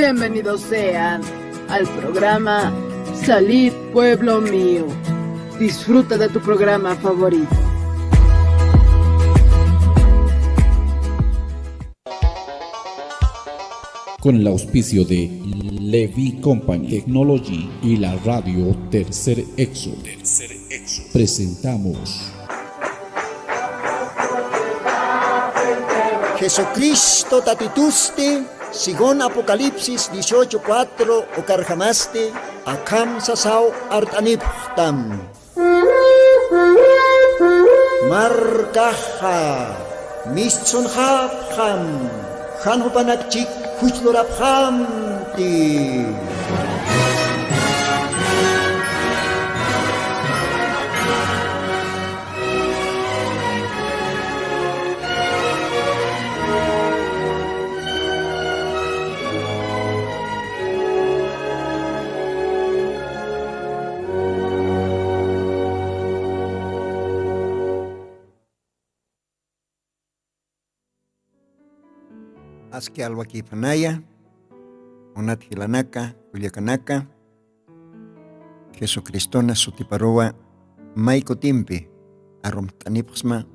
Bienvenidos sean al programa Salid Pueblo Mío. Disfruta de tu programa favorito. Con el auspicio de Levi Company Technology y la radio Tercer Exo, presentamos Jesucristo tatituste, sigon Apocalipsis 18:4 o carjamaste, akam sasao artaniptam. Markaha, mistson hapham, hanhupanakchik huchloraphamti. Aski alwaki panaya, onat hilanaka, Culiacanaka, Jesucristona sutiparoa, maiko timpi, aromtanipsma,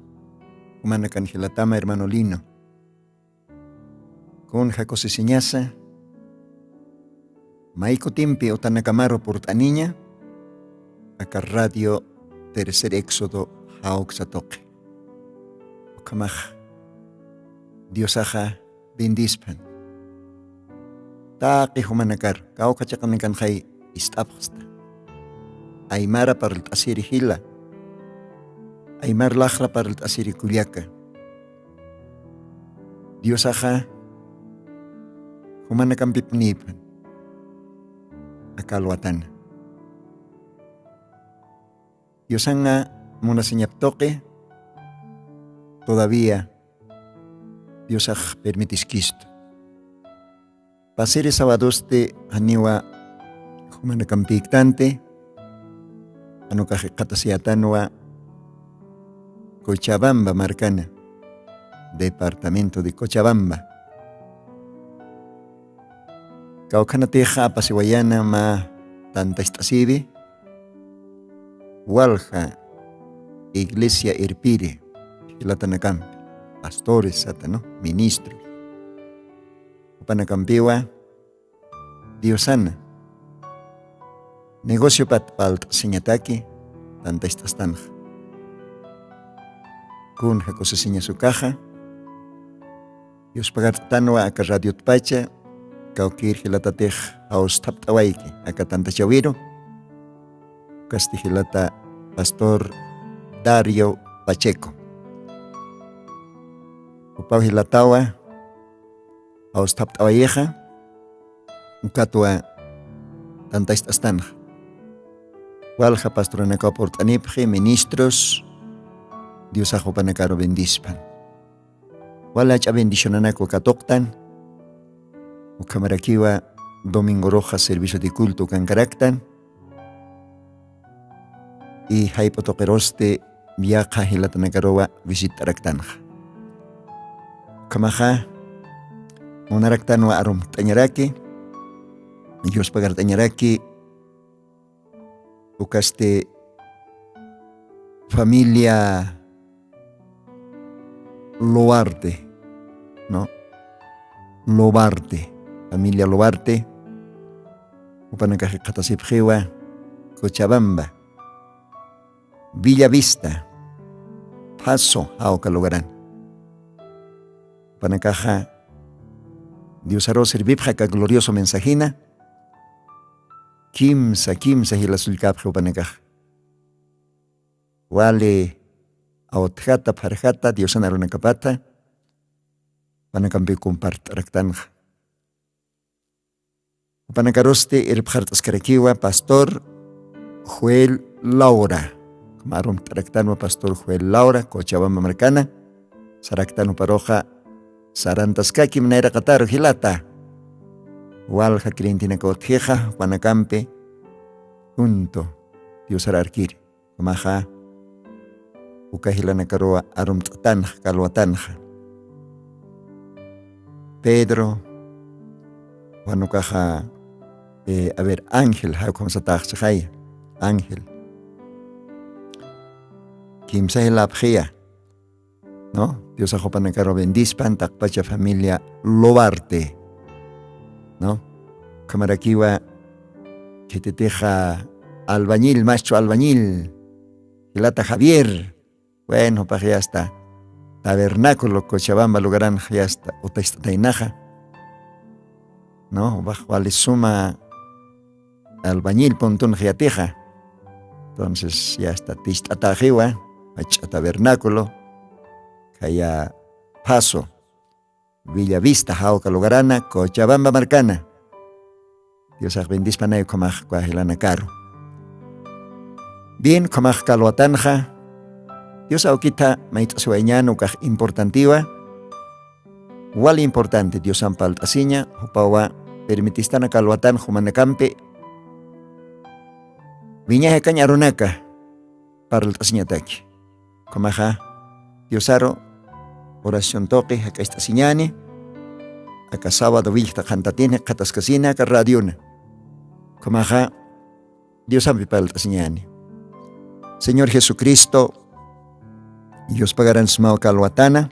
humanakan hilatama hermano Lino. Con jacosisiñasa, maiko timpi otanakamaro portaniña, acá radio Tercer Éxodo haoxatoque. Okamaj, Diosaja, bendispan. Taqi humanakar, kao kachakanikan hay istapxta. Aymara para el tasiri hila. Aymar lajra para el tasiri Culiaca. Diosaja humanakan pipnipan. Akalwatan. Diosanga muna señaptoque. Todavía Diosaj permitis kisto. Pasere sabadoste aniwa humanakan piktante. Anukaje katasiatanwa Cochabamba marcana. Departamento de Cochabamba. Kaukanateja pasiwayana ma tanta istasibi. Walja Iglesia Irpire. Hilatanakam. Pastores, ¿no? Ministros. Upanakampiwa, Diosana. Negocio palt señataki, tanta estastanja. Kun jakose seña su caja. Dios pagar tanwa aka radio tpacha, kaukir hilatatej aos taptawaiki, aka tanta chawiro. Kasti hilata Pastor Dario Pacheco. Upau hilatawa, aos taptawayeja, ukatua tanta istastanja. Walja pastoranaka portanipje, ministros, Diosajo panacaro bendispan. Walacha bendicionanako katoktan, ukamarakiwa Domingo Rojas servicio de culto cancaractan, y haipotokeroste viaja hilatanakaroa visitaraktanja. Kamaja, monaraktanwa arom tañaraki, Dios pagar tañaraki, ukaste familia Loarte, ¿no? Lobarte, familia Lobarte, upanakaje katasipjewa, Cochabamba, Villa Vista, Paso, Aocalogarán. Panakaja, Dios aro servipja ka glorioso mensajina, kimsa hilasulkapja panakaja. Wale aotjata parjata, Dios anaronakapata, panakampi compartraktanja. Panakaroste erpjartaskarakiwa, Pastor Joel Laura. Marum traktanwa Pastor Joel Laura, Cochabamba marcana, saraktano paroja, Sarantaskaki mnaira kataro hilata. Walja clientina kaotjeja, Guanakampe, junto, Dios ararkiri, maja, ukahilana karoa arum tatanja, kalwatanja. Pedro, wanukaja a ver, Ángel, como se taxaya, Ángel. Kimsa la abjía, ¿no? Dios a jopan caro bendispan, takpacha familia Lobarte, ¿no? Camaraquiwa, que te deja albañil, maestro albañil, Hilata Javier, bueno, para ya está. Tabernáculo, Cochabamba, Lugarán, ya está, Utainaja, ¿no? Bajo Alisuma, albañil, pontón, Giateja. Entonces ya está, Tistatajiwa, tabernáculo, Calla Paso, Villa Vista, Jauca, Lugarana, Cochabamba, Marcana. Dios bendice para como Cuajilana Caro. Bien, como Calhuatanja, Dios auquita, maito sueñano, importantiva. Igual importante, Dios ampaltasiña, Jupawa, permitistana Calhuatan, Jumanacampe, Viñaje Cañarunaca, para el tasiñataki. Como Diosaro, oración toque, acá está siñani, acá sábado vilta cantatine, catascasina, acá radiona. Como Dios para el tasiñani. Señor Jesucristo, Dios pagarán smao calhuatana.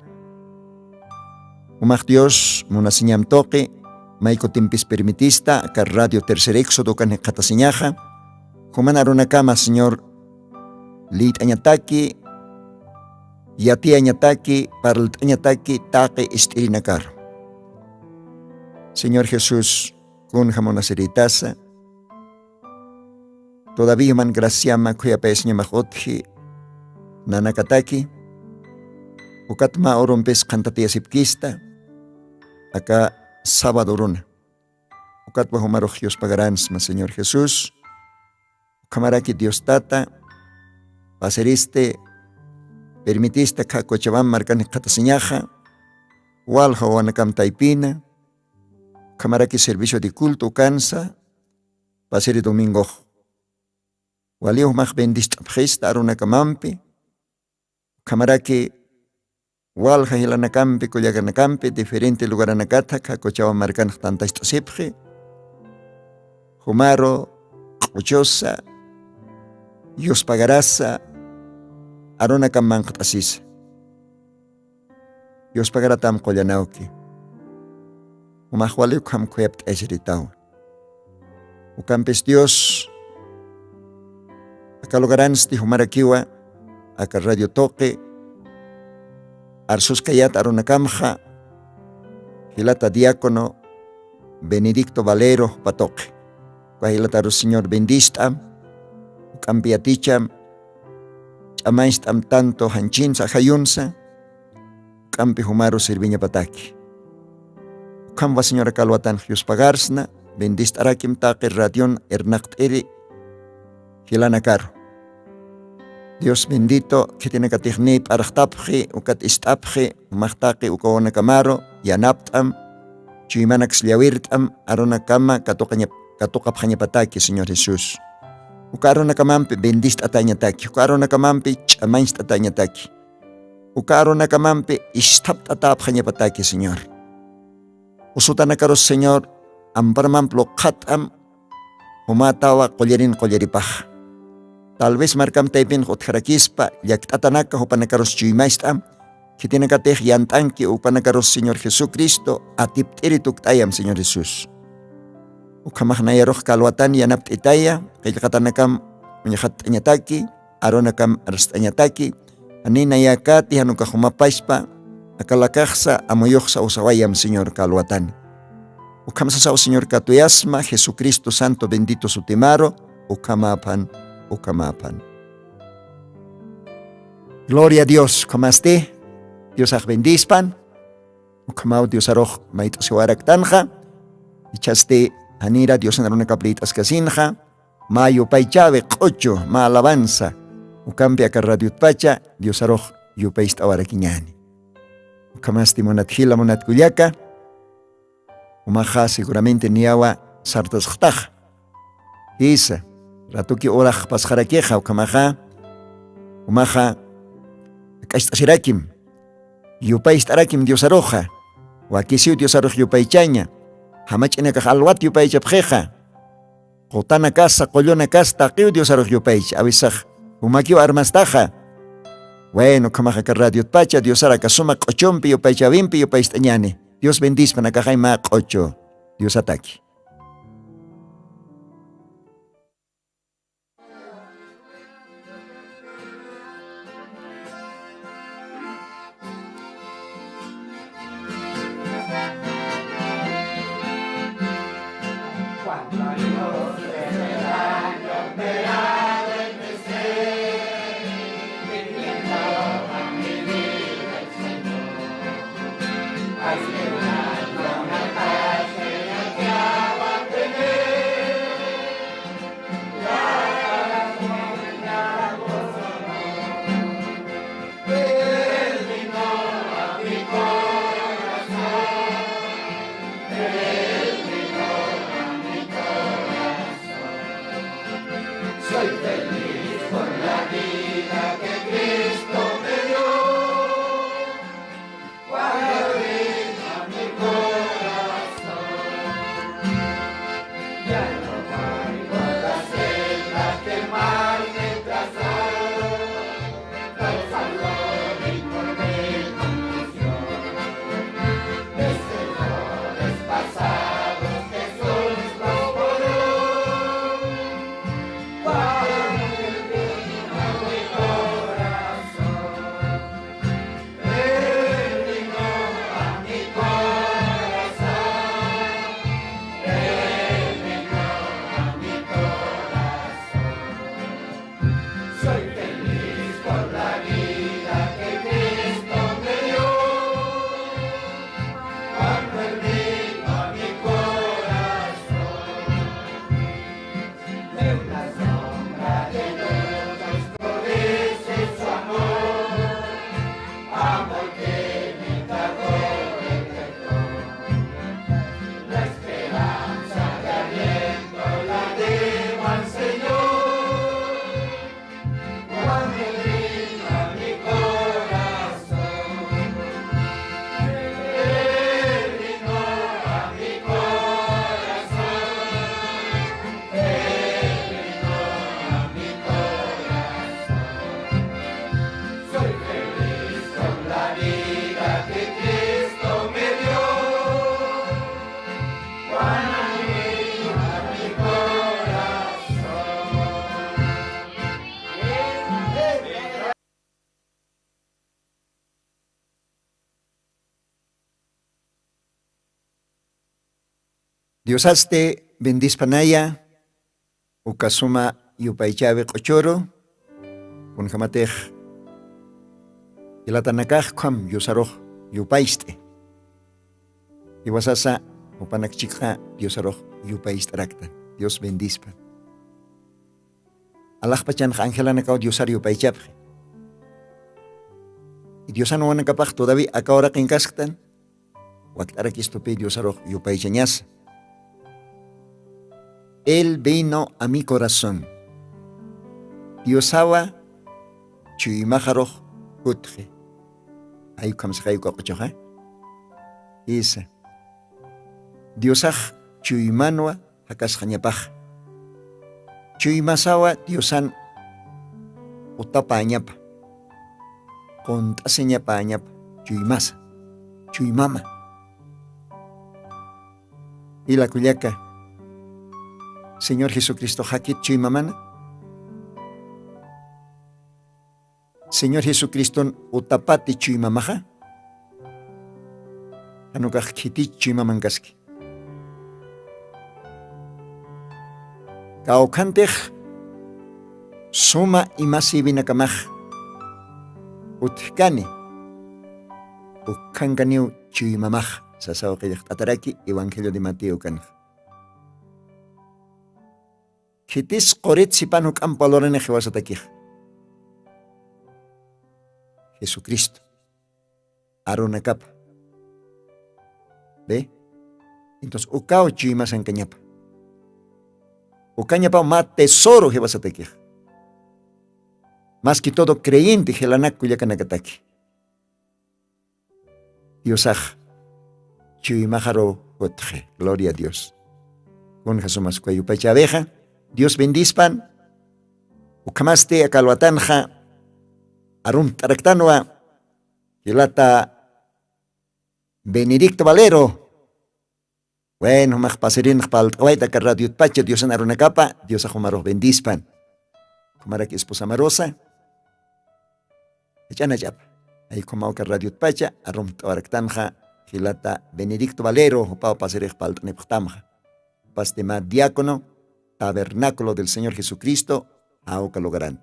Umag Dios, munasiñam toque, maiko timpis permitista, acá radio tercer éxodo can catasiñaja. Humanaron a cama, Señor, lit añataki, yati añataki, parl añataki, taque estirinacar. Señor Jesús, con jamonaceritasa, todavía man graciama kuya pesña majotji, nanakataki, ukatma orompes cantatia sipkista, acá sábado runa. Ukatma humarojios pagaransma, Señor Jesús, Camaraki Dios Tata, paseriste, permitiste que Cochabamba marcan catasiñaja, Walja o Anacam Taipina, Camaraki servicio de culto cansa, paseri domingo. Walio mag bendist gesta aruna camampi, Camaraki Walja hilanacampi, Coyaganacampi, diferente lugar anacata, Cochabamba marcan tanta estasepje, Humaro, Uchosa, Dios pagarasa, arona kamangtasis. Dios pagará tam kolyanauki. Umahwali ukam kuept ejritau. Ukampes Dios, acá logarans ti humarakiwa, acá radio toque, arsus kayat arona kamja, hilata diácono, Benedicto Valero patoque. Cuahilata Señor bendistam, cambiaticham, chamaistam tanto hanchinsa hayunsa, campi humaro sirviña pataki. Camba Señora Calhuatan Dios pagarsna, bendistarakim taque radion eri hilana caro. Dios bendito que tiene que tignip archtapje, ukat istapje, machtake ukawana camaro, yanaptam, chimanax liawirtam, arona kama katukapjanya pataki, Señor Jesús. Ukaro na kamampi bendist atanya taki. Ukaro na kamampi chamainst atanya taki. Ukaro na kamampi istap atap kanya pataki, Señor. Usuta na karos, Señor, amparmamplo katam humatawa kolyerin kolyeripah. Tal vez markam taipin hotjarakispa yaktatanaka hupanakaros chuymaistam kitinakateh yantanki upanakaros, Señor Jesucristo atiptiri tuktayam, Señor Jesús. Ukamah nayaroh Calhuatan yanapt itaya, kailkatanakam unyahat anyataki, aronakam arst anyataki, ani nayakati hanuka humapaispa, akalakaksa amoyoh sa usawayam, Señor Calhuatan. Ukamsasao, Señor Katuyasma, Jesucristo Santo bendito sutimaro, ukamapan, ukamapan. Gloria a Dios, comaste, Dios bendispan, ukamao Dios aroh maitasiwarak tanja, ichaste Anira Dios en una caplitas casinja, mayo paichave, ocho, ma alabanza, ucampia carradiut pacha, Dios aroj, yupaist awaraquiñani. Ucamasti monatjila monatcuyaca, umaja seguramente niawa sartas jtaj. Isa, ratuki oraj pasjaraqueja, ucamaja, umaja, caistashirakim, yupaist arakim Dios aroja, wakisiu Dios aroj yupaichaña. Hamach'ina kaq alwat yupaychapjeqa. Qutana casa, qollona casa, taqiw Dios aruq yupaycha. Awisaq humakiw armastaqa. Bueno, kamaqa ka radio pacha, Dios ara kasuma q'uchumpi yupaychabimpi yupaystañani. Dios bendice panakaqayma q'uchu. Dios ataki. Dios haste bendispanaya ukasuma yupaychabe qochoro kunhamatej ilatanakaj kham yusaroj yupaiste iwasasa upanakchikha Diosaroj yupaistarakta. Dios bendispa alajpachan angelanakaw Diosar yupaychapje y Diosano wanakapaj todavía akawra qinkasqtan waktarakistupey Diosaroj yupaychañas. Él vino a mi corazón. Diosawa chuymajaroj utje. Ahí kamsakay ko qochoja. Isa. Diosaj chuymanwa hakasqañapaj. Chuymasawa Diosan utapañapa. Quntaseñapañapa. Chuymasa. Chuymama. Y la cuyaca. Señor Jesucristo, hakit chuy mamana. Señor Jesucristo, utapati chuy mamaja. Anukaj kiti chuy mamankaski. Kaukantej suma imasi binakamaj. Utkani. Ukankaniu chuy mamaj. Sasaw kayaj ataraki Evangelio de Mateo kanaj. Kitis qorit sipanuk ampalorene jewasataki. Jesucristo. Aronakap. ¿Ve? Entonces, ukao chuymas en cañapa. Ucañapa ma tesoro jewasataki. Más que todo creyente jelanak kuyakanakataki. Diosaj. Chuyimajaro Jotje. Gloria a Dios. Con Jesús Cuayupacha abeja. Dios bendispan. Ukamaste akalwatanja. Arum taraktanwa. Kilata Benedicto Valero. Bueno, magpaserin paltwaita ka Radio Pacha, Dios en Arunacapa, Dios ajumaro bendispan. Kumara que esposa marosa. Echana yap. Ahí como ka Radio Pacha, arum tawaktanja, Gilata Benedicto Valero, upao paserich paltneptamja. Pastema diácono, tabernáculo del Señor Jesucristo, auca lográn.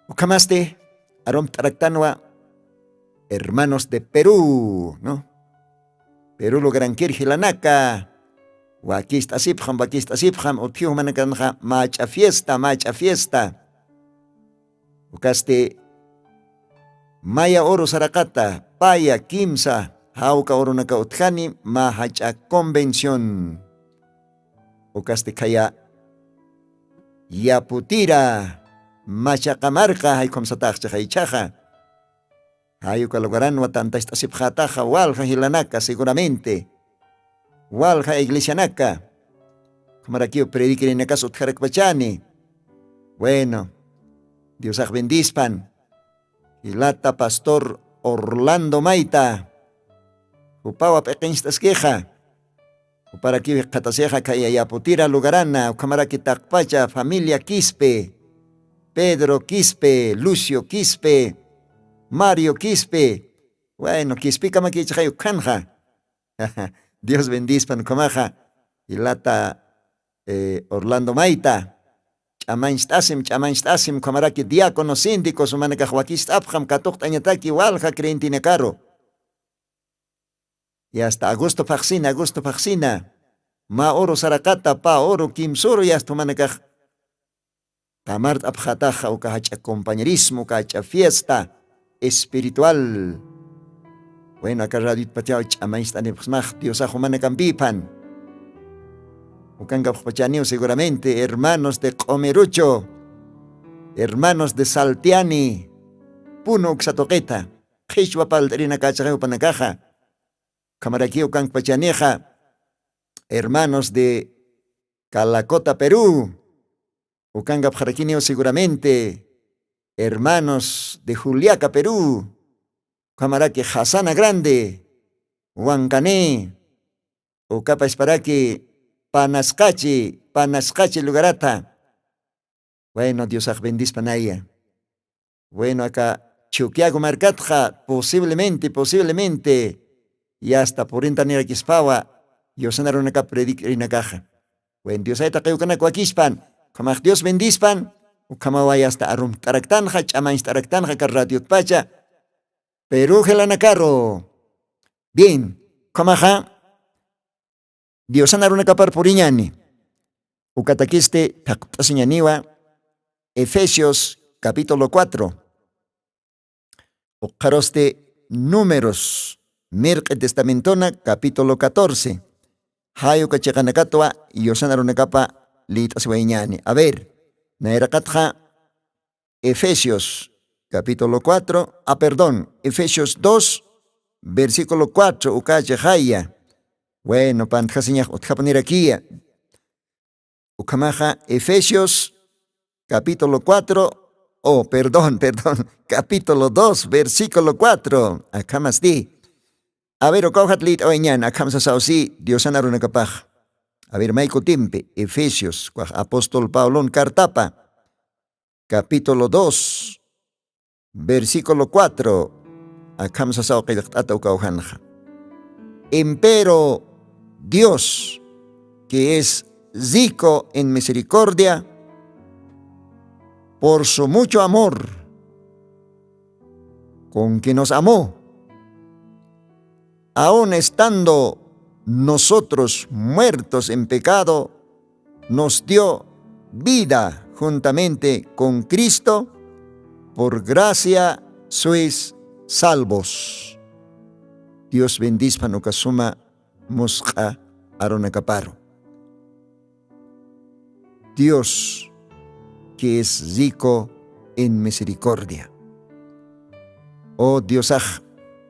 Ukamaste, arum taraktanwa, hermanos de Perú, ¿no? Perú logran kirjilanaka. Wakista sipjam, otiu manakanja, macha fiesta. Ukaste Maya oro sarakata, paya kimsa, hauka oro naka utjani, mahacha convención. Ukaste kaya yaputira, macha kamarka, haikom satakcha haichaja. Hayuka lugaran watanta istasipjataja, walja hilanaka seguramente. Walja iglesianaka. Kamarakio prediquirinaka sutjarakpachani. Bueno, Dios bendispan. Hilata pastor Orlando Maita. Upawa pequeñas queja. Upara aquí cataseja kaya yaputira lugarana. Ukamaraki takpacha familia Quispe. Pedro Quispe, Lucio Quispe. Mario Quispe. Bueno, Quispe kama kichayo kanja. Dios bendispan comaja. Hilata Orlando Maita. Chamainstasim, kamaraki diácono síndicos, humanakahwakist abham, katukt añataki, walja creentinecaro. Y hasta agosto paxina. Ma oro sarakata, pa oro kimsoro, y hasta humanakah. Kamart abhataja, o kahacha compañerismo, kahacha fiesta espiritual. Bueno, acá radit patiao, chamainstanim, Dios ajumanacambipan. Ucangapachanio seguramente, hermanos de Comerucho, hermanos de Saltiani, Puno Xatoqueta, Jishua Palterina Cachajeo Panacaja, Camaraquio Campachaneja, hermanos de Calacota, Perú, Ucangapjaraquinio seguramente, hermanos de Juliaca, Perú, Camaraque Hasana Grande, Huancané, Ucapa Esparaque, Panascachi lugarata. Bueno, Dios bendispanaya. Bueno, acá Chuquiago Marcatja, posiblemente, y hasta por intanera Quispawa, Yosanarun acá predicar caja. Bueno, Dios ahí taqueucana cuaquispan, como Dios bendispan, ucamawaya hasta arum taraktanja, chamains taraktanja, carratiot pacha, Perú gelanacaro. Bien, comaja. Dios anaruna kapar puriñani. Ucataquiste takpasiñaniwa. Efesios capítulo 4. Ucaroste Números. Mirque Testamentona capítulo 14. Hayo kachekanakatwa Dios anaruna kapa litasiwañani. A ver, naerakatja Efesios capítulo 4. Efesios 2 versículo 4. Ukachehaya. Bueno, pantjasiñaj utjapaniraquía. Ukamaja Efesios capítulo 4, capítulo 2, versículo 4. Akamas di. A ver, okauhat lit oeñan, akamsa sausi, Dios anaruna kapaj. A ver, maiko timpe, Efesios, apóstol Paulón Cartapa, capítulo 2, versículo 4. Akamsa sauqilaqtata ukaujanja. Empero Dios, que es rico en misericordia, por su mucho amor, con que nos amó, aun estando nosotros muertos en pecado, nos dio vida juntamente con Cristo, por gracia sois salvos. Dios bendispa nukasuma musqa aronacaparo. Dios, que es rico en misericordia. Oh Diosaj,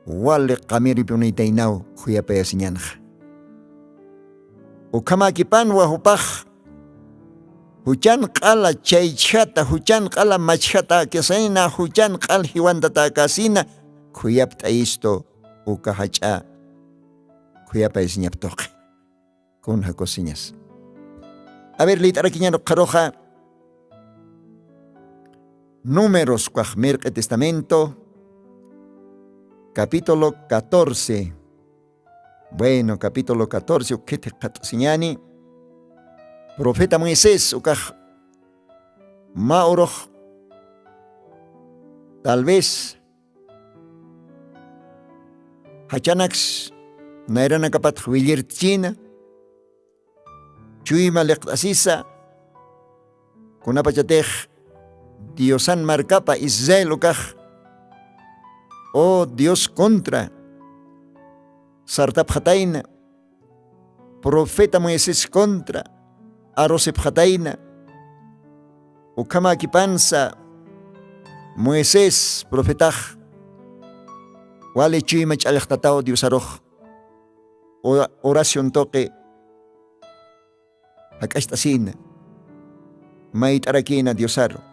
wale qamiri punitainaw khuyapaya siñanja. Ukamakipan wahupaj huchan qala chaychata, huchan qala machata kesayna, huchan qal hiwantata kasina khuyapta isto ukahacha khuyapaya siñaptoqi. Kunja cosiñas. A ver, litaraquiñano qaroja Números Cuajmerque Testamento, capítulo 14. Bueno, capítulo 14, ukete katasiñani. Profeta Moisés, ukaj mauroj, tal vez hachanax nairana kapat huilirchina, chuyma leqtasisa, kunapachatej Diosan marcapa Israel ukaj, oh Dios contra Sartap Hataina, profeta Moisés contra Arosep Hataina, ukama kipansa Moisés profetaj, wale chuyimach alechtatao Dios aroj, oración toque, hakashtasina, mait arakina Diosaro.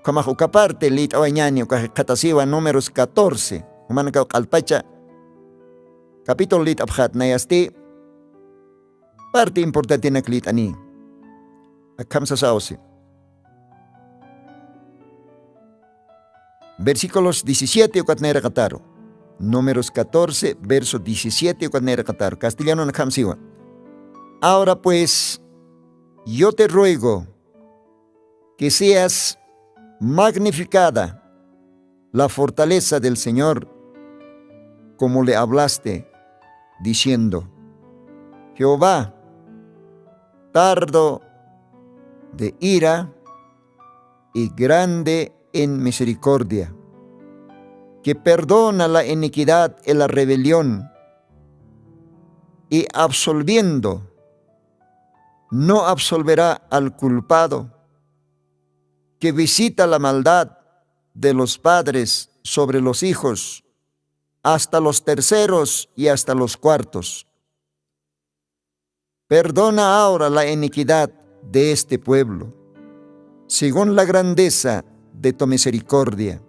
Como ukaparte lit awañani ukajatasiwa Números 14, humanaka kalpacha, capítulo lit abhat nayasti, parte importante na klit ani. Akam sa sauce. Versículos 17 ukatnera kataro. Números 14, verso 17 ukatnera kataro. Castellano na kamsiwa. Ahora pues, yo te ruego que seas magnificada la fortaleza del Señor, como le hablaste, diciendo: Jehová, tardo de ira y grande en misericordia, que perdona la iniquidad y la rebelión, y absolviendo, no absolverá al culpado, que visita la maldad de los padres sobre los hijos, hasta los terceros y hasta los cuartos. Perdona ahora la iniquidad de este pueblo, según la grandeza de tu misericordia,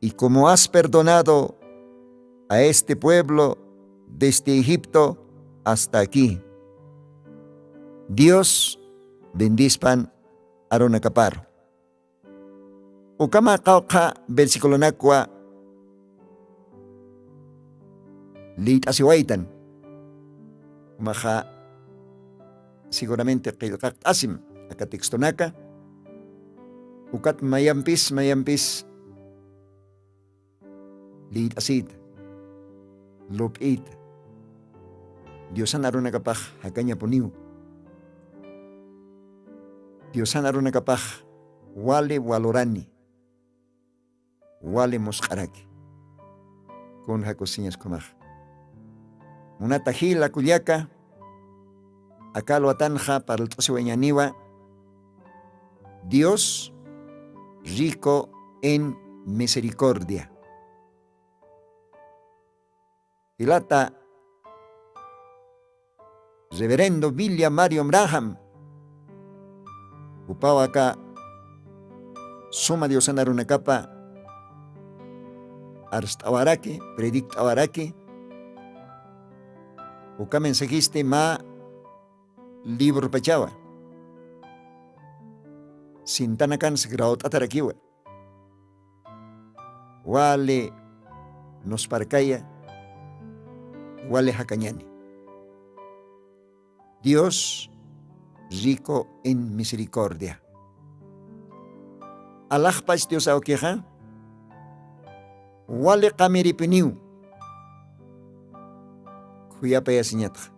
y como has perdonado a este pueblo desde Egipto hasta aquí. Dios bendizpan aronacaparo. Ukama kauka versículo nakwa lit asiwaitan. Maha seguramente qilqaq asim akatextonaka. Ukat mayampis lit asid lupit. Diosan aronacapaj hakanya puniu. Diosan aronacapaj wale walorani. Wale mosqaraki con jacosiñas comaj. Una tajila culiaca, acá lo atanja para el tosihueñaniwa. Dios rico en misericordia. Ilata Reverendo William Mario Braham upao acá suma Dios andar una capa arstawaraki, predictawaraki, uka mensajiste ma libro pachawa. Sintanakan segraot atarakiwa. Wale nos parcaya, wale hakanyani. Dios rico en misericordia. Allah pas Dios aukeja. Wale kamiripiniu kuyapaya siñata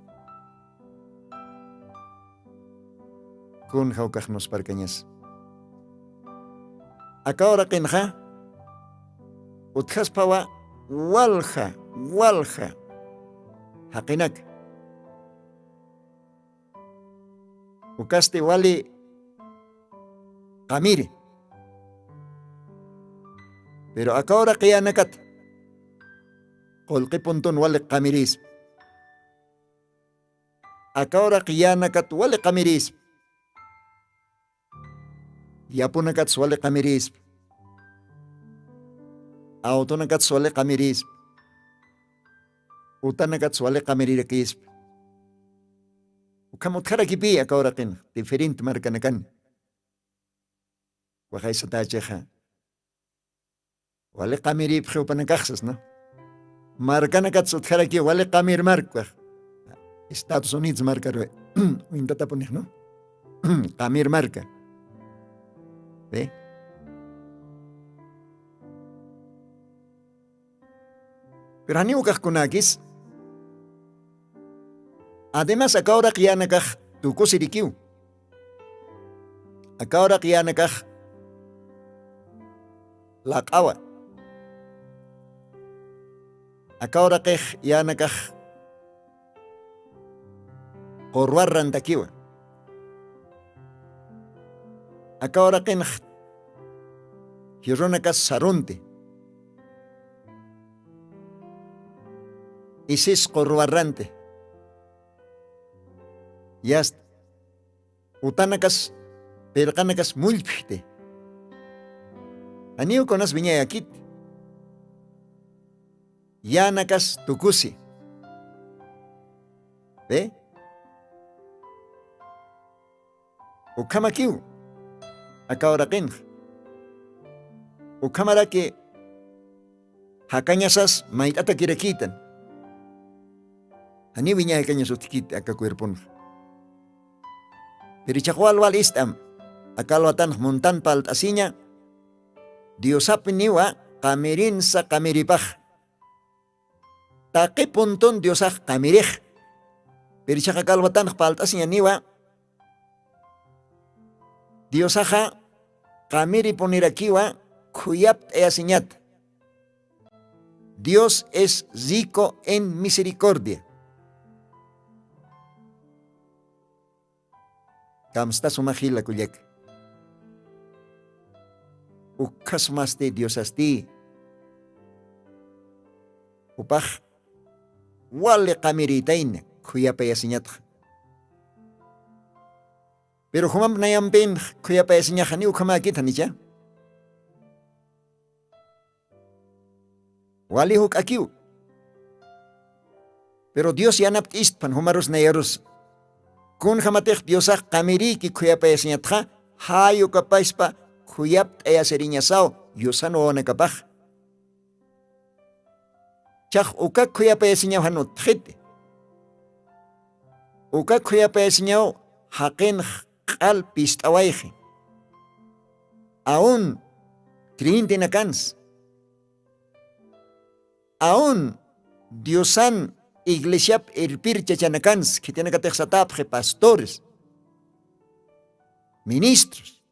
kun haukaj nos parcañas akahora qinja utjaspawa walja haqinak ukaste wale kamiri. Pero acá ahora que ya nakat, Qolqi puntun wali qamiris. Akawra qiyana kat wali qamiris. Yapuna kat wali qamiris. Autona kat wali qamiris. Utana kat wali qamiririkis. Ukamutkara kipi akawra qin diferente markanakan. Waxay satacheja. Wali qamiri pxupanakaxas, ¿no? Marcana katsutkara ki wali qamir marca. Estados Unidos marca re. Intenta poner, ¿no? Qamir marca. ¿Ve? Pero ani ukajkunakis. Además akawra qiyanakaj tukusirikiu. Akawra qiyanakaj laqawa. Akawra qej yanakaj qorwarran takiwa. Akawra qinj hironakas sarunte. Isis qorwarrante. Yast utanakas perqanakas mulpite. Aniu konas viña yakit. Yanakas tukusi. ¿Ve? Ukamakiu. Akawra qinj. Ukamara que hakañasas maitata kirakitan. Ani viña hakañas utikit aka cuerpon. Pero chakwal wal istam. Akalwatan montan palt asinya. Diosap niwa kamirin sa kamiripaj. Taki punton diosak kamirij. Pero chakakalwatan palt asinya niwa. Diosaja kamiri ponirakiwa kuyap easiñat. Dios es rico en misericordia. Kamsta sumahila kuyak. Ukas maste Dios asti. Upah wale kamiritain kuyapa yasiñat. Pero humam nayampin kuyapa yasiñat ni ukamakit hanicha. Wali huk akiu. Pero Dios yanapt istpan humarus nayarus. Kun hamatech Diosak kamiri ki kuyapa yasiñat ha hayu kapaispa kuyap aya serinya sao yusano ona kapaj. Chak uka kuyapa yasiñaw hanut khit. Uka kuyapa yasiñaw haqin qal pistawayji. Aún kriintina kans. Aún Diosan iglesiap irpir chachanakans que tiene que texatapje pastores, ministros.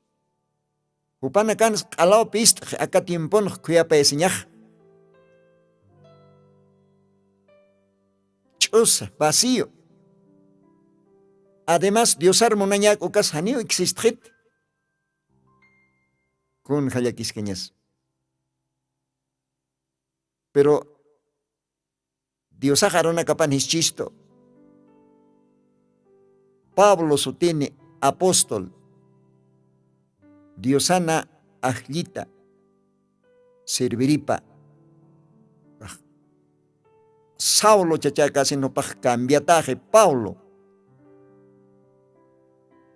Upanakans qalao pist acá tiempon kuyapa esiñaj. Chus vacío. Además Diosar monañak ukas haniu existit. Kun hayakiskeñas. Pero Dios ajarona kapan hischisto. Pablo sutini apóstol. Diosana ajlita. Serviripa. Saulo chachaca sino paj cambiataje Paulo.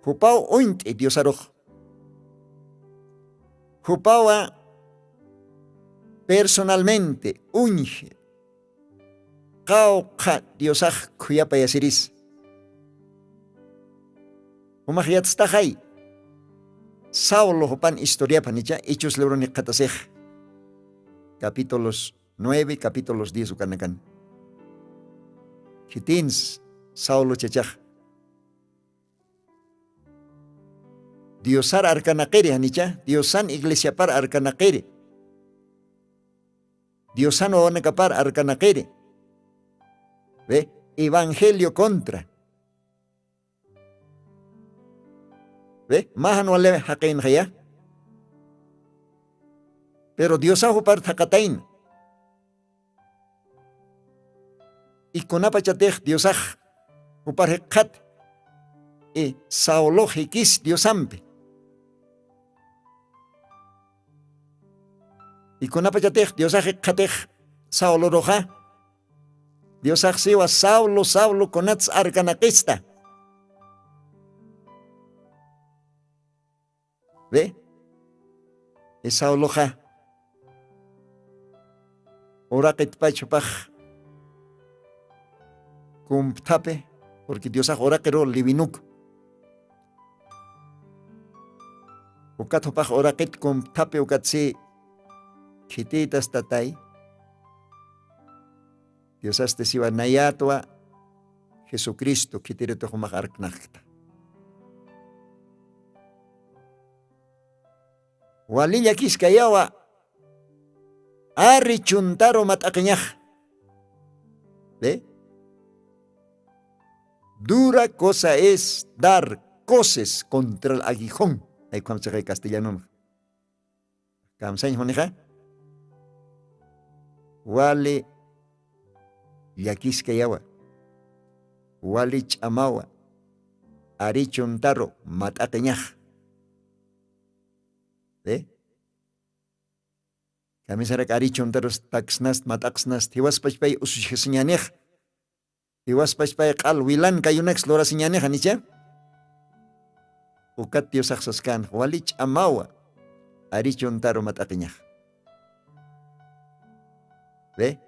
Jupau ointe Diosaroj. Jupaua personalmente unge. Qawqa Diosaj kuyapa yasiris. Umahyatstahay. Saulo hupan historia panicha Hechos libro ni qatasej. Capítulos 9, capítulos 10 ukanakan. Hitins Saulo chachaj. Diosar arkanaqiri hanicha, Diosan iglesia par arkanaqiri. Diosan owanakapar arkanaqiri. ¿Ve? Evangelio contra. ¿Ve? Mahan wale haqin khaya. Pero Dios ahu par thakatain. y kunapachatej Diosaj uparjekat y saolojikis Diosampe. Y kunapachatej Diosaj katej saoloroja. Diosaj siwa Saulo konats arkanakista. ¿Ve? Y Sauloja. Orakit pachupaj. Kumptape, porque Dios ahora quiero livinuk. Ukatopaj orakit kumptape ukatsi kititas tatay. Dios hasta siwa nayatwa Jesucristo kitireto humaj arknakta. Walilla kiskayawa ari chuntaro matakeñaj. ¿Ve? Dura cosa es dar coces contra el aguijón. Ahí cuando se castellano. Kamsañ honeja. Wale yakiskayawa. Wale chamawa. Ari chuntaro matakeñaj. ¿Eh? Kami sarak ari chuntaros taxnas mataxnas tiwas pachpay usushesiñanej. Tiwas pachpay qal wilan kayunex lora siñanej anicha. Ukat Dios aksaskan walich amawa ari chuntaro mataqiñaj. ¿Ve?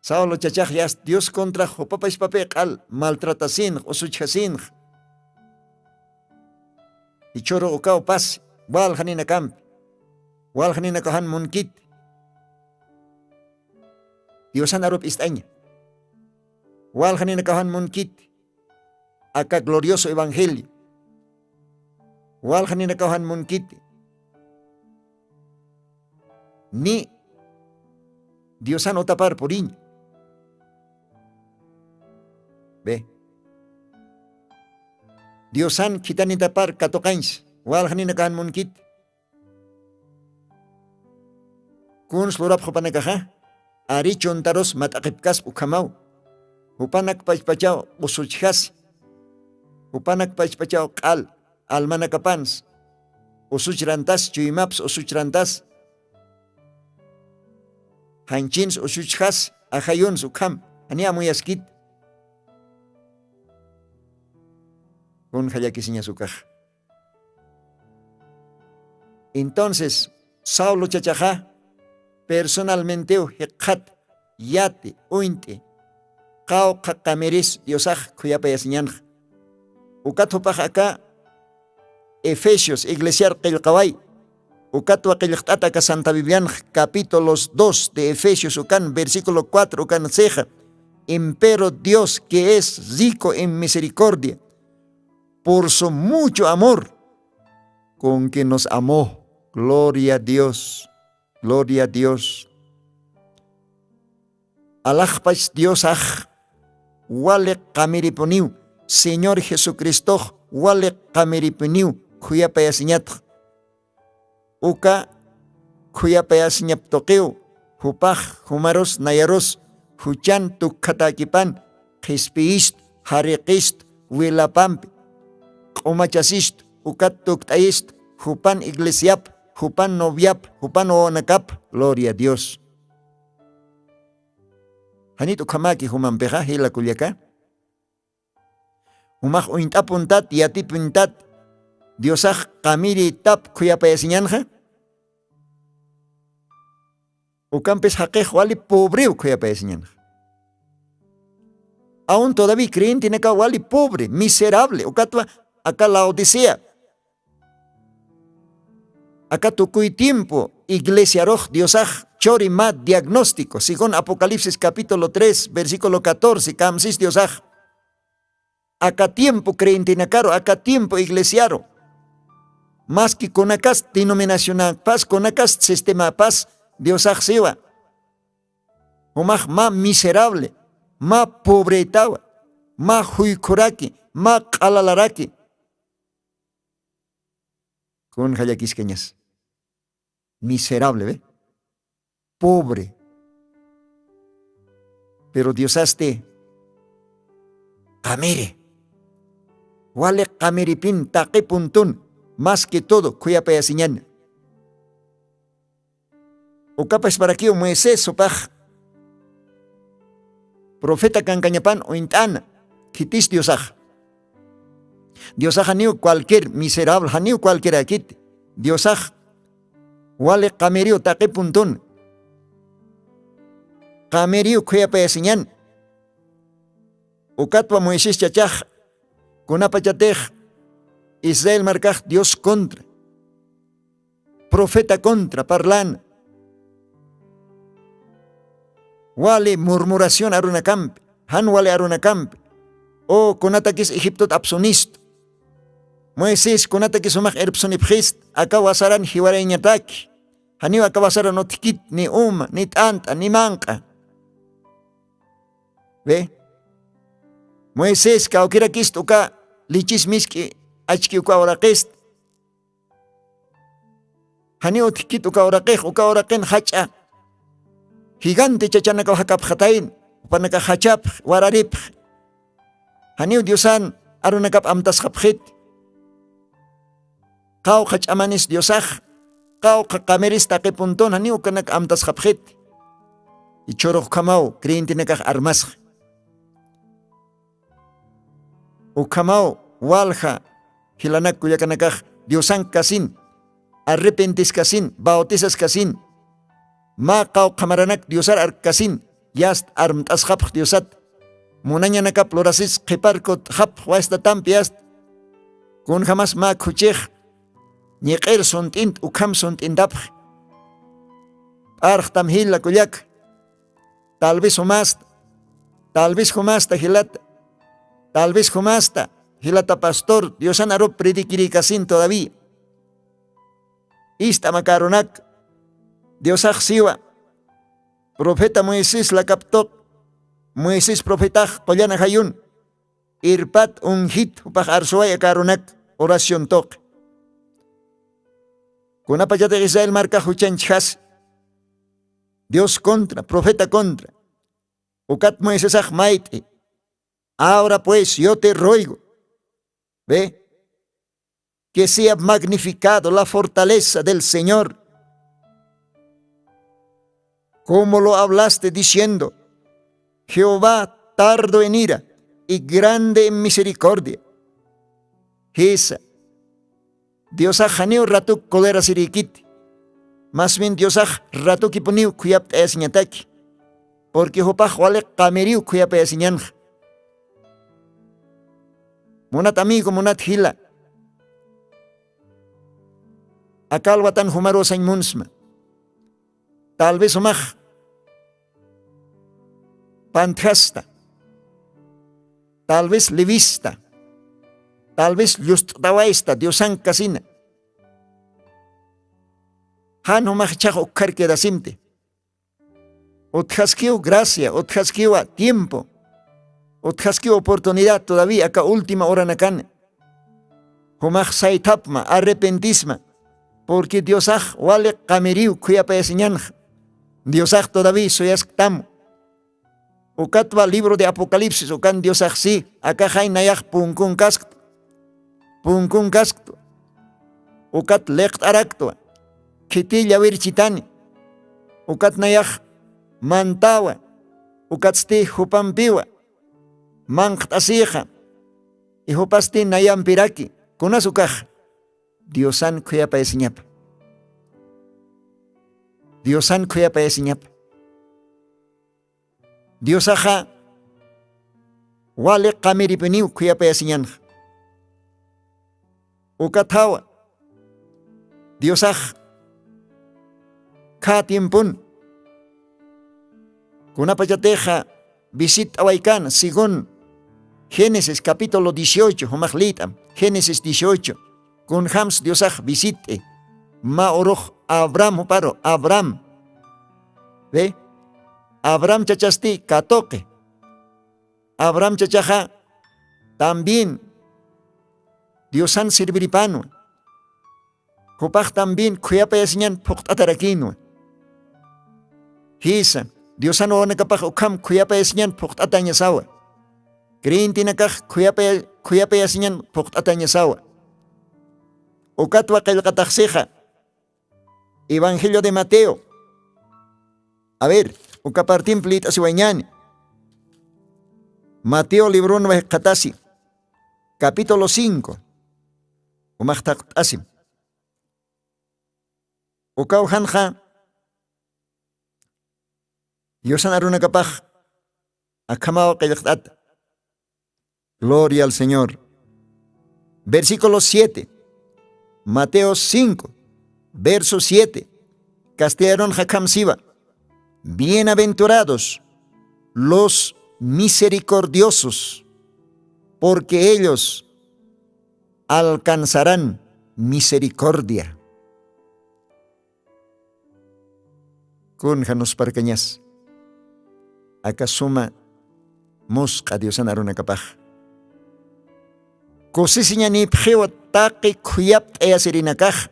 Saulo chachaj yas Dios contra papais pape qal maltratasin usuchasin. Y choro ukao pas wal hanina kamp. Wal hanina kahan munkit. Diosan arup istaña. Wal hanina kahan munkit. Aka glorioso evangelio. Wal hanina kahan munkit. Ni Diosan otapar puriñ. Ve. Diosan kita ni tapar katokains. Wal hanina kahan munkit. Kun slurap khopanakaha. Ari chontaros matakipkas ukamau. Upanak pachpachao usuchkas. Upanak pachpachao kal. Almanakapans. Usuchrantas chuymaps usuchrantas. Hanchins usuchkas. Ajayuns ukam. Ania muyaskit. Kun hayakisiña sukaj. Entonces, Saulo chachaja. Personalmente hekat yate uinte kau kakameris Diosaj kuyapayasiñanj. Ukatupaj acá Efesios Iglesiar qillqaway. Ukatwa qillqtata ka Santa Vivian capítulos 2 de Efesios ukan versículo 4 ukan ceja. Empero Dios que es rico en misericordia por su mucho amor con que nos amó. Gloria a Dios. Gloria a Dios. Alajpach Dios aj. Wale kamiripuniu. Señor Jesucristo. Wale kamiripuniu. Kuyapayasiñat. Uka kuyapayasiñap toqueo. Hupaj humaros nayaros. Huchan tukatakipan. Kispiist. Harikist. Wilapamp. Kumachasist. Ukat tuktayist. Hupan iglesiap. Hupan noviap, hupan oonakap, gloria a Dios. Hanito kamaki humampeja hila kulyaka. Humaj uintapuntat yatipuntat. Diosaj kamiri tap kuyapayasiñanja. Ukampes haqej wali pobreu kuyapayasiñanja. Aún todavía creen tiene que wali pobre, miserable. Ukatwa acá la Odisea. Acá tukuy tiempo, iglesia roj, Diosaj, chori mat diagnóstico, según Apocalipsis capítulo 3, versículo 14, kamsis Diosaj. Acá tiempo creentinacaro, acá tiempo iglesiaro. Más que con acá denominacional paz, con acá sistema paz, Diosaj siwa. Umaj ma miserable, ma pobretawa, ma huykuraki, ma kalalaraki. Con hayakisqueñas. Miserable, ¿ve? Pobre. Pero Dios haste Kamere. Wale Kameripin taqe puntun. Más que todo, kuyapaya siñana. O capas para que o Moisés sopaj. Profeta cancañapan o intana. Kitis Diosaj. Diosaj haniu cualquier miserable, haniu cualquier akit. Diosaj. Wale Kamerio taqe puntun. Kamerio kuyapaya siñan. O catwa Moisés chachaj. Kunapachatej. Israel marcaj Dios contra. Profeta contra, parlan. Wale murmuración arunacampe. Han wale arunacampe. O con ataques Egipto absonisto. Moisés con ataques omaj erpsonipjist. Acabasaran jiwareñataki. Haniu acabasaran otikit ni uma, ni tanta, ni manca. ¿Ve? Moisés kaukira kisto ka lichis miski. Achki uka oraqest. Hani otikit uka oraqen hacha. Gigante chachanaka hakap hatain. Upanaka hachap wararip. Hani Diosan arunakap amtas hapjit. Kau hachamanis Diosaj. Kau kakameris taqipunton hani ukanak amtas hapjit. Ichorok kamau kriintinakak armas. Ukamau walha. Hilanak kuyakanakaj Diosan kasin, arrepentis kasin, bautizas kasin, ma kau kamaranak Diosar kasin, yast armtas hap Diosat, munanya nakap lorasis keparkot hap wasta tampiast, kun jamas ma kuchej, nyeker sontint ukam sontindap, arj tamhila kuyak, talvez humasta hilat, talvez humasta. Hilata pastor, Diosan arop predikirikasin todavía. Ista makaronak, Diosaj siwa. Profeta Moisés la captó. Moisés profetaj pollana hayun. Irpat unhit upaj arsuaya karonak oración tok. Kunapayate Israel marca huchanchas. Dios contra, profeta contra. Ukat Moisés maite. Ahora pues yo te ruego. ¿Ve? Que sea magnificado la fortaleza del Señor. Como lo hablaste diciendo, Jehová tardo en ira y grande en misericordia. Esa. Diosaj haneo ratuk kolera sirikit. Más bien Diosaj ratuk ipuniu kuyap easiñataki. Porque hopaj wale kameriu kuyap easiñanja. Monat amigo, monat hila. Akalwatan humaro sañ munsma. Tal vez omaj. Panthasta. Tal vez levista. Tal vez lustdawaista, Diosan kasina. Han omaj chaj okkar quedasimte. Otjaskiu gracia, otjaskiu tiempo. Otjaskiu oportunidad todavía acá última hora nakan. Homaj saitapma, arrepentisma. Porque Diosaj wale kameriu kuyapayasiñanja. Diosaj todavía soyas tamo. Ukatwa libro de Apocalipsis, ukan Diosaj sí, acá jainayaj punkun kaskto. Punkun kaskto. Ukat lekt araktua. Kitilla virchitani. Ukat nayaj mantawa. Ukat sti hupampiwa. Mankt asija. Y hupasti nayampiraki. Kunasukaj. Diosan kuyapayasiñapa. Diosan kuyapayasiñapa. Diosaja wale qamiripiniu kuyapayasiñanja. Ukatawa. Diosaj ka tiempun. Kunapayateja visit awaikana según Génesis capítulo 18, homajlitam, Génesis 18. Kun hams Diosaj visite. Ma oroh Abraham paro, Abraham. ¿Ve? Abraham chachasti katoke. Abraham chachaja también Diosan sirviripano. Hupaj también kuyapayasiñan puqtatarakino. Hisa, Dios ano wanakapaj ukam kuyapa yasinyan puqt'ataña sawa. Creyintinakaj kuyapa yasinyan puqt'ataña sawa. Ukatwa qillqataqsija. Evangelio de Mateo. A ver, ukapartin plit asiwañani. Mateo libro 9 qatasi. Capítulo 5. Umaqtaq asim. Ukaw hanja. Yosan arunakapaj. Akamao qillqat. Gloria al Señor. Versículo 7. Mateo 5. Verso 7. Castellaron Hakam Siva. Bienaventurados los misericordiosos, porque ellos alcanzarán misericordia. Kunjanos parcañas. Acá suma mosca Diosan arunakapaj. Kosisiñani pjewa taqi kuyapt eyasirinakaj.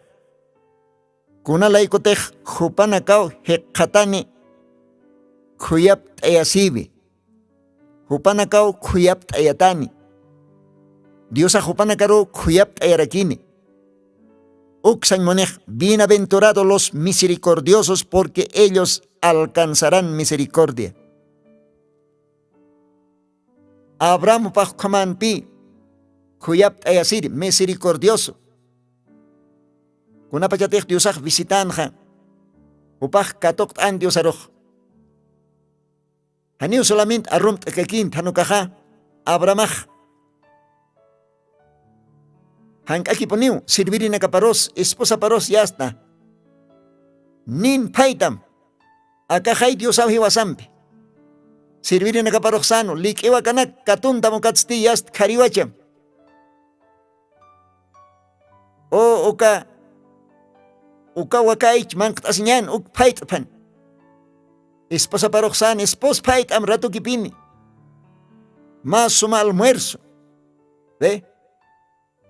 Kuna laikotej hupanakaw heqatani kuyapt eyasibi. Hupanakaw kuyapt eyatani. Diosa hupanakaro kuyapt eyarakini. Uksan monej, bienaventurados los misericordiosos, porque ellos alcanzarán misericordia. Abraham pajkaman pi kuyapt eyasir misericordioso. Kuna pachatej Diosaj visitanja. Upaj katokt an Diosaroj. Haniu solamente arrumt ekekint hanukaja Abramaj. Hank aquí poniu sirvirina kaparos esposa paros yasta. Nin paitam. Akajay Diosaj hiwasampe. Sirvirina kaparoj sano likiwa kanak katunta mokatsti yast kariwacham. O uka wakaich manqt'asiñan uk payt'pan. Esposa paroksan, espos payt am rato kipini. Mas suma almuerzo. ¿Ve?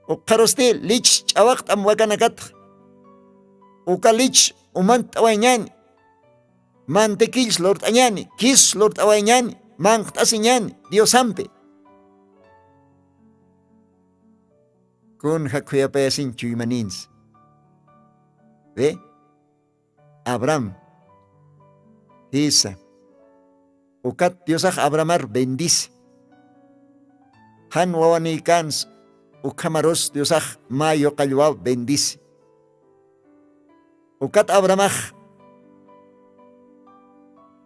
Uk karoste lich chawakt am wakanakat. Uka lich umant awañani. Mantequills lord añani, kis lord awañani, manqt'asiñani, Dios ampe. Kun hakuyapayasin chuymanins. ¿Ve? Abraham. Isa. Ukat Diosaj Abramar bendice. Han wawanikans ukamaros Diosaj mayo kalwaw bendice. Ukat Abramaj.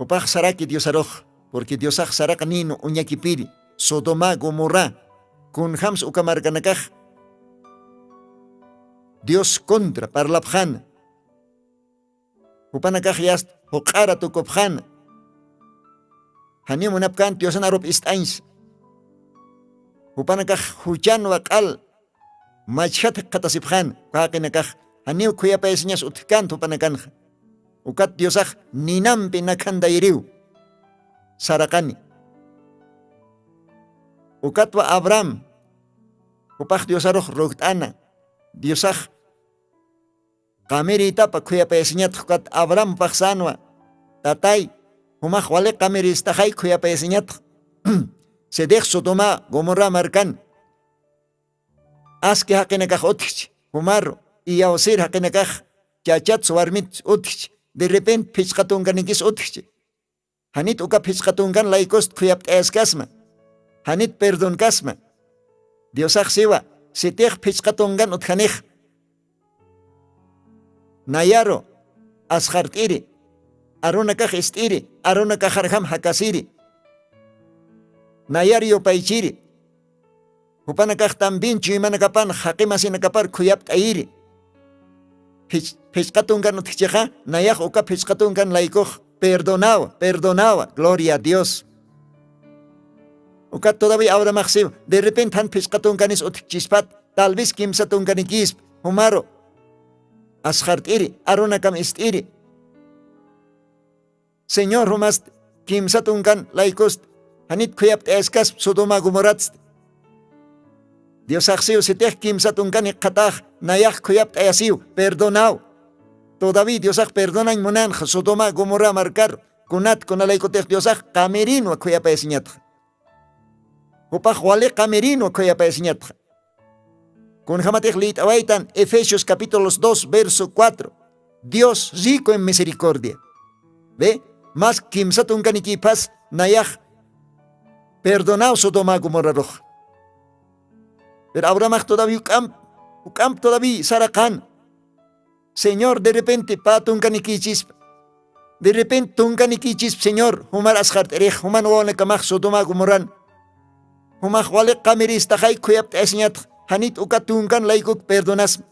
Upaj saraki Diosaroj. Porque Diosaj sarakanino uñakipiri. Sodoma Gomorra. Kun hams ukamarkanakaj. Dios contra parlapjan. Upanakaj yast hukara tukopjan. Hanim unapkan Diosan arop istains. Upanakaj hujan wakal. Machat katasipjan. Kakinakaj. Hanim kuyapayasiñas utkan tupanakan. Ukat Diosaj ninampi nakandairiw. Sarakani. Ukatwa Abraham. Upaj Diosaroj rogtana. Diosaj kamerita pa kuyapayasiñat hukat Abraham paksanwa. Tatay, humaj wale kameristajay kuyapayasiñat. Sedej Sodoma Gomorra markan. Aske hakinakaj otich, humaro, y yaosir hakinakaj, chachat suarmit otich. De repente pichkatunganikis otich. Hanit uka pichkatungan laikost kuyapt eskasma. Hanit perdon kasma. Diosaj siwa, sitej pichkatungan utjanij. Nayaro, asjartiri, arunakaj istiri, arunakaj harham hakasiri. Nayario paichiri. Hupanakaj tambin chuymanakapan hakimasinakapar kuyapt airi. Pichkatungan utjaja, nayaj uka pichkatungan laikoj, perdonaba, gloria a Dios. Uka todavía ahora maxim, de repente han pichkatunganis utchispat, tal vez kimsatunganikis, humaro. Asjartiri, arunakam istiri. Señor humas kimsatungan laikost, hanit kuyapt eskas Sodoma Gomorratst. Dios axiu sitej kimsatungan iqataj, nayaj kuyapt ayasiu, perdonao. Todavía Dios perdona en Monan, Sodoma Gomorra marcar, kunat kunalaykutej Diosaj camerino kuyapa enseñatja. Upaj wale camerino kuyapa enseñatja. Kun hamatej litawaitan Efesios capítulo 2 verso 4. Dios rico en misericordia. ¿Ve? Más kimsatun kanikipas nayaj perdonado Sodoma Gomorra roja. Pero Abraham todavía ukam todavía sarakan. Señor, de repente patun kanikichis. De repente tunkanikichis, Señor, humar askhart erej, human wale kamaj Sodoma Gomorran. Humaj wale kameris tajay kuyap esñat, hanit uka tunkan laikuk perdonas.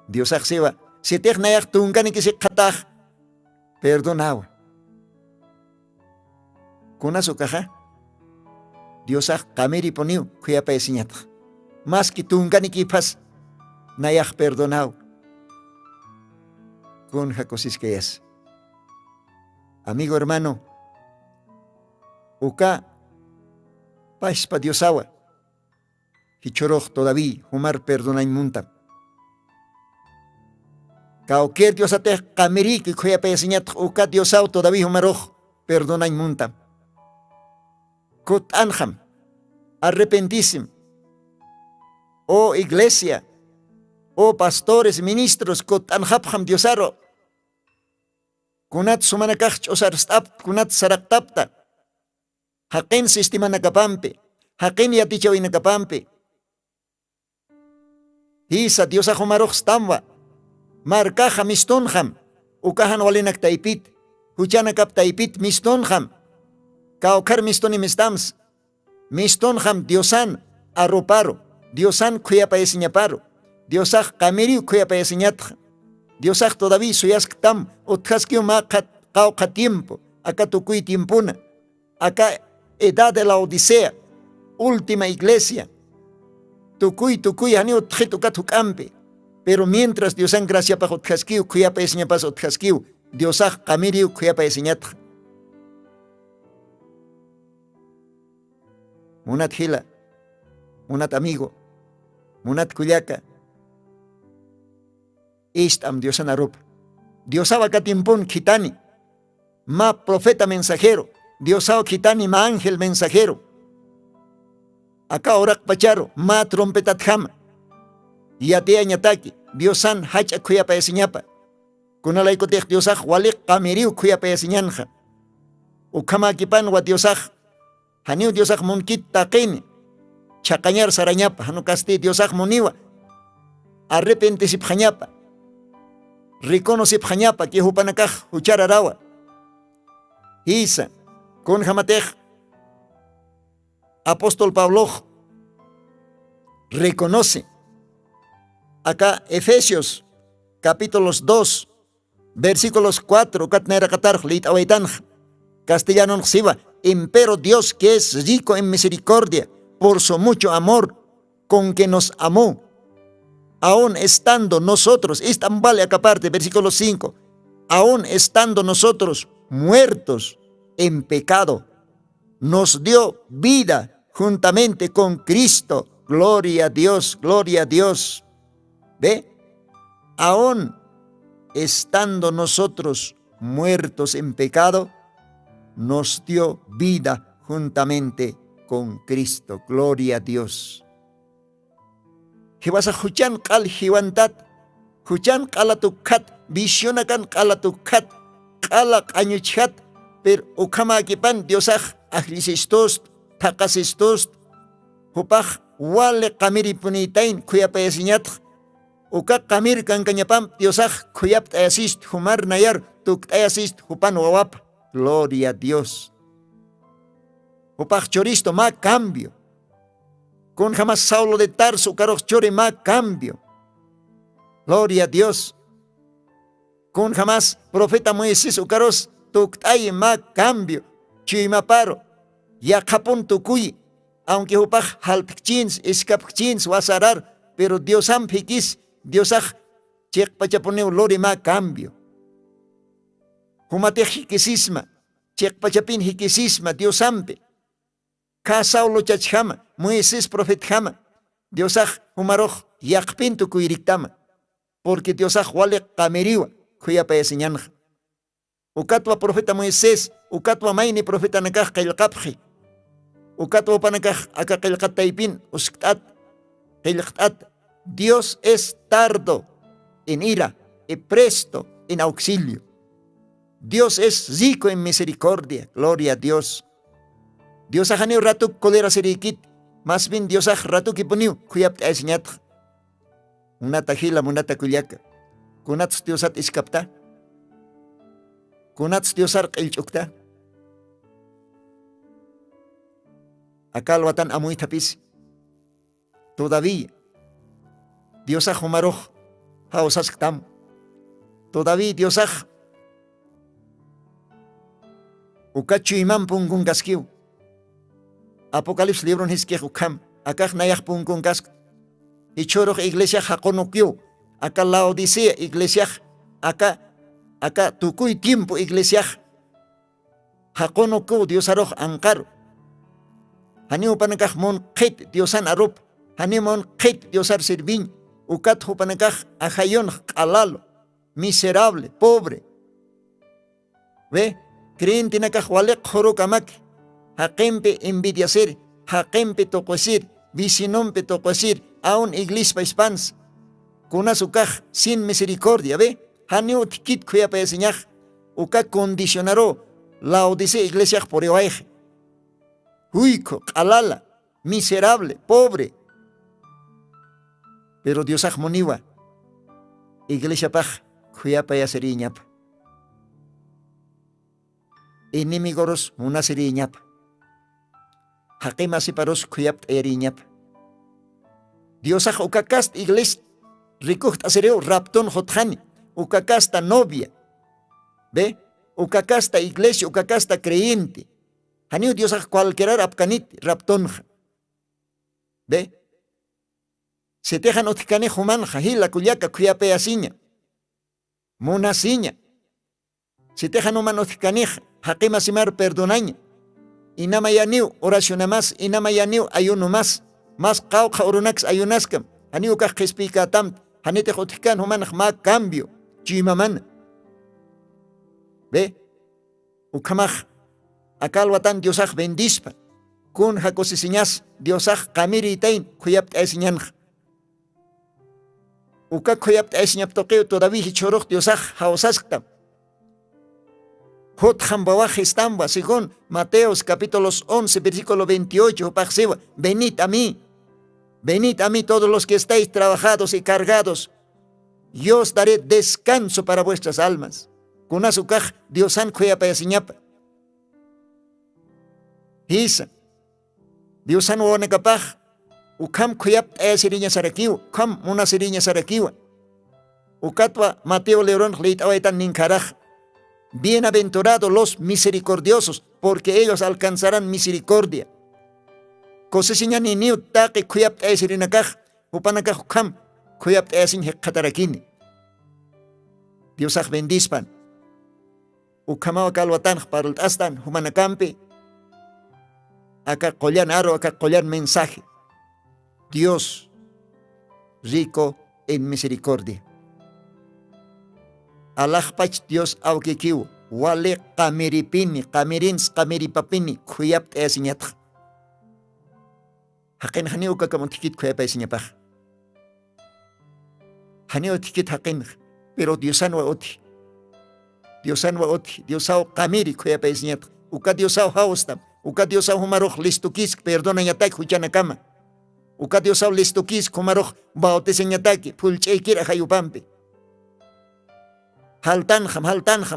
Dios akseba, si tej nayak tunkanikisi kataj, perdonao. Kunaso kaja, Dios ak kameri poniu kuyapa esñat. Más que tunkanikipas, nayak perdonao. Con jacosis que es. Amigo hermano, uka paispa Diosawa, hichoroj todavía, humar perdona inmunta. Kauker Diosate kameri que kuya peseñat uka Diosaw todavía humaroj perdona inmunta. Kut anham, arrepentísim. Oh iglesia, oh pastores, ministros, kut anhapham Diosaro. Kunat sumanakach osar stap, kunat saraktapta. Haken sistema nakapampe, haken yatichawi nakapampe. Hisa Diosa humaroj stamwa. Markaha mistonham, ukahan walinak taipit, huchanakap taipit mistonham. Kaukar mistoni mistams. Mistonham Diosan arroparo, Diosan kuyapa esiñaparo. Diosaj kameriu kuyapa esiñatja. Diosaj todavía suyastam, utkaskio ma kauka tiempo, acá tukuy tiempuna, acá edad de la Odisea, última iglesia. Tukuy, hani utjitukat hukampe. Pero mientras Diosan gracia pa utkaskiu, kuyapa esiñapas utkaskiu, Diosaj kameriu kuyapa esiñatja. Munat hila, munat amigo, munat kuyaka. Istam Diosan arup. Diosaba katimpun kitani. Ma profeta mensajero. Diosao kitani ma ángel mensajero. Acá orak pacharo. Ma trompetat jama. Yatea ñataki. Diosan hacha kuyapa esiñapa. Kunalaykotej Diosaj walik kameriu kuyapa esiñanja. Ukama kipan wa Diosaj. Haniu Diosaj munkit taqini. Chakañar sarañapa. Hanu kasti Diosaj muniwa. Arrepentisip jañapa. Reconoce pjañapa que hupanakaj huchararawa. Isa, con jamatej. Apóstol Pablo reconoce. Acá Efesios capítulos 2 versículos 4 katnera katar lit awaitan. Castellano siva. Empero Dios que es rico en misericordia por su mucho amor con que nos amó. Aún estando nosotros, están vale acá parte, versículo 5, aún estando nosotros muertos en pecado, nos dio vida juntamente con Cristo. Gloria a Dios, gloria a Dios. ¿Ve? Aún estando nosotros muertos en pecado, nos dio vida juntamente con Cristo. Gloria a Dios. Hiwasa huchan kal hiwantat, huchan kalatukat, visionakan kalatukat, kalak anyuchat, per ukama kipan Diosaj ahlisistos, takasistos, hupaj wale kamiri punitain kuyapa esiñat, uka kamir kan kanyapam Diosaj kuyap ayasist, humar nayar tuk ayasist, hupan wawap. Gloria a Dios. Hupaj choristo ma cambio. Con jamás Saulo de Tarso, caros chore ma cambio. Gloria a Dios. Con jamás profeta Moisés, ucaros tuktay ma cambio. Chimaparo. Ya kapon tukuy. Aunque hupaj halpchins, escapchins, wasarar. Pero Dios ampikis, Dios aj chek pachaponeu lore ma cambio. Humate hikisisma. Chek pachapin hikisisma, Dios ampe. Ka Saulo chachama, Moisés profet jama, Diosaj humaroj yakpintu kuiriktama, porque Diosaj wale kameriwa kuyapa esiñanja. ukatwa profeta Moisés, ukatwa mayni profeta nakaj qillqapji, ukatwa panakaj aka qillqataypin usktat, qillqtat. Dios es tardo en ira y presto en auxilio. Dios es rico en misericordia, gloria a Dios. Dios ajaniu ratu kolera serikit, más bien Dios aj ratu kipuniu, kuyap esñat. Unata hila munata kulyaka, kunats Diosat iskapta, kunats Diosar qilchukta. Akal watan amuy tapis. Todavía Dios aj humaroj, hausastam. Todavía Dios aj ukachu imam pungun kaskiu. Apocalipsis libro hiskej ukam, akaj nayaj pungun kask. Ichoroj iglesia jaconokio, acá Laodicea iglesia, acá tukuy tiempo iglesia. Jaconokio Dios aroj ankar. Hani upanakaj mon qit Diosan arop, hani mon qit Diosar sirvin, ukat upanakaj ajayon alalo, miserable, pobre. Ve, creen tinakaj walek jorokamak, haqempe envidiaser, haqempe toquesir, visinompe toquesir, aún iglesia hispans, kuna sukaj sin misericordia, ve, hani utkit kuya payaseñaj, uka condicionaro, la odisea iglesia por ewaje. Huico, alala, miserable, pobre. Pero Dios ajmoniwa, iglesia paj, kuya payaseriñap. Enemigoros munaseriñap. Hakima siparos kuyap eriñap. Dios aj ukakast iglesia, rikuht asereo rapton hotjani, ukakasta novia. Ve, ukakasta iglesia, ukakasta creyente. Haniu Dios aj cualquiera apkanit raptonja. Ve, se tejan otkane humanja, hila kuyaka kuyapea siña. Muna siña. Se tejan human otkaneja, hakima simar perdonaña. Inama yaniu oración más, inama yaniu ayuno más cauca oronax ayunaskam, haniu kaj qespikatam, hanete jotkan humanaj ma cambio, chimaman. Ve, ukamaj, akal watan Diosaj bendispa, kun jakosisiñas Diosaj kamiri itain, kuyapt esiñanj. Uka kuyapt esiñap toqueo todavía hichoroj Diosaj haosasktam. Hot jambawaj estamba, según Mateos capítulos 11, versículo 28, paxewa, venid a mí todos los que estáis trabajados y cargados, yo os daré descanso para vuestras almas. Kunasukaj Diosan kuya payasiñapa. Hisa, Diosan wanekapaj, ukam kuyap ayasiriña sarakiwa, kam munasiriña sarakiwa. Ukatwa Mateo León leit awaitan ninkaraj. Bienaventurados los misericordiosos, porque ellos alcanzarán misericordia. Cosesiña ni niu taqi kuyap esirinakaj, upanakaj kam kuyap esin hekatarakini. Diosaj bendispan. Ukamawa kalwatan para el astan humanakampi. Acá collan aro, acá collan mensaje. Dios rico en misericordia. Allah pach Dios aukikiu, wale kamiripini, kamirins kamiripapini, kuyap esinyat. Hakin haniu kakamuntikit kuyap esinyapaj. Haniu tikit hakin, pero Diosan wa oti. Diosan wa oti, Diosau kamiri kuyap esinyat. Uka Diosau haustam, uka Diosau humaroj listukis, perdona yatak huchanakama. Uka Diosau listukis, humaroj bautisenyataki, pulcheikira hayupampi. Haltanjam,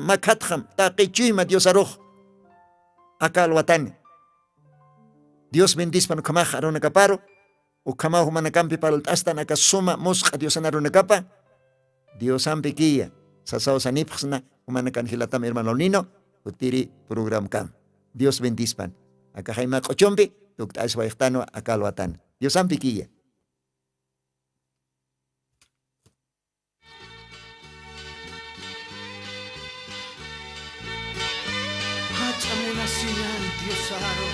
makatjam, taqichuyma Dios aroj. Akal watan. Dios bendispan kamaj aronakaparo, ukamahu manakampi para el astan aka suma musqa Diosan aronakapa. Diosan piquilla, sasao sanipxna, humanakan hilatam hermano Nino, utiri program kam. Dios bendispan. Aka jaima kochompi, tukta iswaixtano akal watan. Diosan piquilla. Hachamuna sinan Diosaro,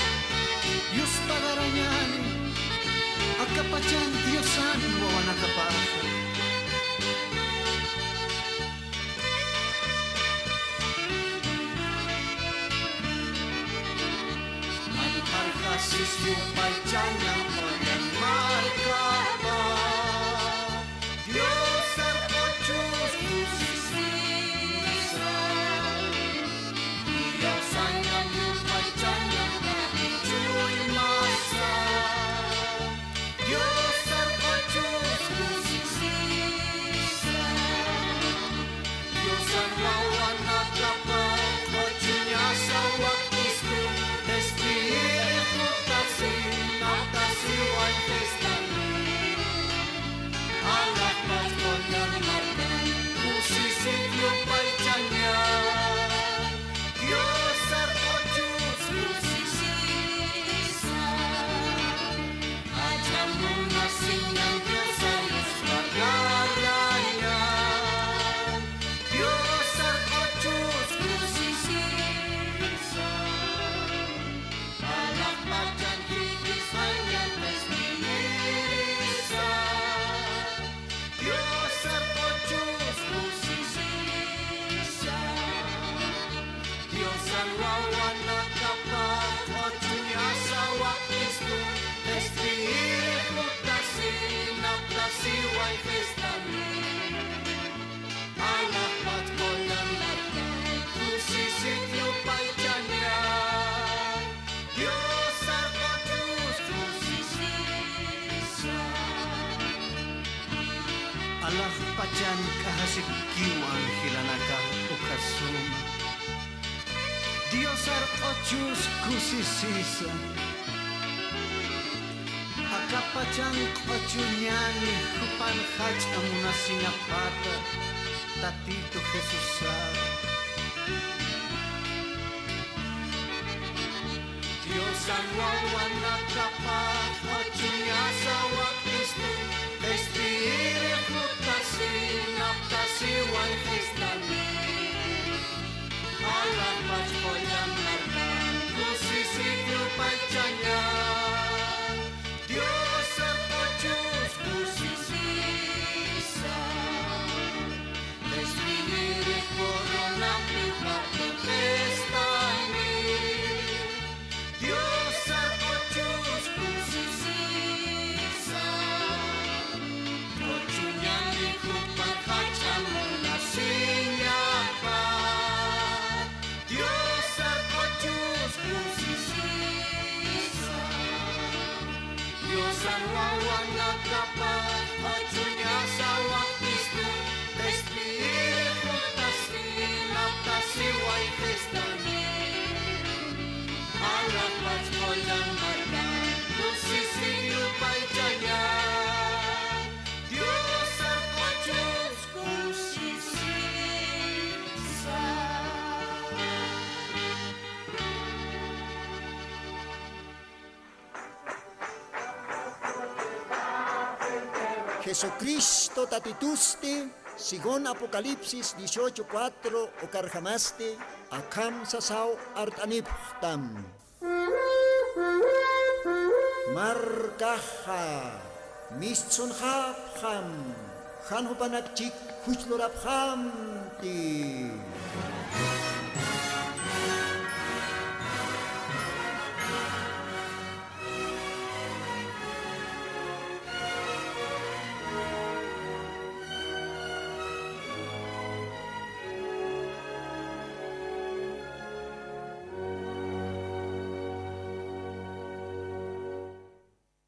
Dios pagarañani, akapachan Diosan wawanakapaja. kusis yupay tiyanang panyan markaba. Dios arcochus kusis isa. Dios sanyang yupay tiyanang kahichuy masa. Dios arcochus kusis isa. Dios ang lawan at kapal, kochunya sa waktistu, espiritu tasin, at tasiwan testami. Anak paspon ng mardan, kusisit yupay tiyanyan. Dios arcochus kusis isa. Adyam mo na sinyang Dios ayos pagarayan. Dios arcochus kusis isa. Palakpakan higis hanggang pesmirisa. Dios arcochus kusis isa. Dios ang wawan na kapag kochunya sa waktistu, espiritu tasin, at tasiway testami. Anak patkol ng mardan, kusisit yupay tiyanyan. Dios arcochus kusis isa. Alah pajan kahasikiwang hilanaga ukasuma. Dios arcochus kusis isa. Akapajan kochunyani hupan haj amuna singapata. Tatito Jesus Dios ang wawan na kapag kochunya sa waktistu, espiritu tasin, at tasiwan testami. Alam paspon ng mardan, kusisit yupay tiyanyan. Dios arcochus kusis isa. Espiritu corona pipato testami. Dios arcochus kusis isa. Kochunya ni kupang kacamu na sinyapan. Dios arcochus kusis isa. Dios ang wawan na kapag kochunya sa waktistu, espiritu tasin, at tasiway testami. Anak paspon ng mardan, kusisit yupay tiyanyan. Dios arcochus kusis isa. Jesucristo tatitusti, sigon Apocalipsis 18:4 o karjamaste, akam sasaw artaniptam. Markaha, misun hapham, hanhupanakchik hujloraphamti.